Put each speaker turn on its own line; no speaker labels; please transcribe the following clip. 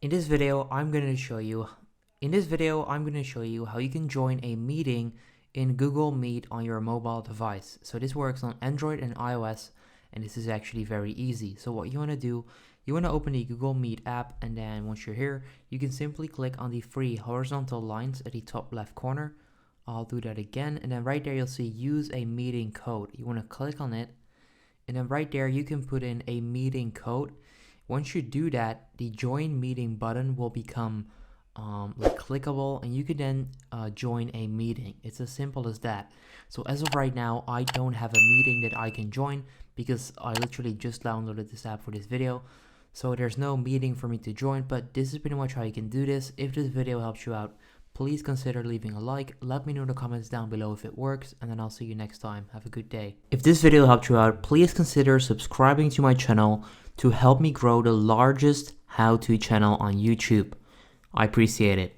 In this video, I'm going to show you how you can join a meeting in Google Meet on your mobile device. So this works on Android and iOS, and this is actually very easy. So what you want to do, you want to open the Google Meet app, and then once you're here, you can simply click on the three horizontal lines at the top left corner. I'll do that again, and then right there you'll see use a meeting code. You want to click on it, and then right there you can put in a meeting code. Once you do that, the join meeting button will become clickable, and you can then join a meeting. It's as simple as that. So as of right now, I don't have a meeting that I can join because I literally just downloaded this app for this video. So there's no meeting for me to join, but this is pretty much how you can do this. If this video helps you out, please consider leaving a like. Let me know in the comments down below if it works, and then I'll see you next time. Have a good day. If this video helped you out, please consider subscribing to my channel to help me grow the largest how-to channel on YouTube. I appreciate it.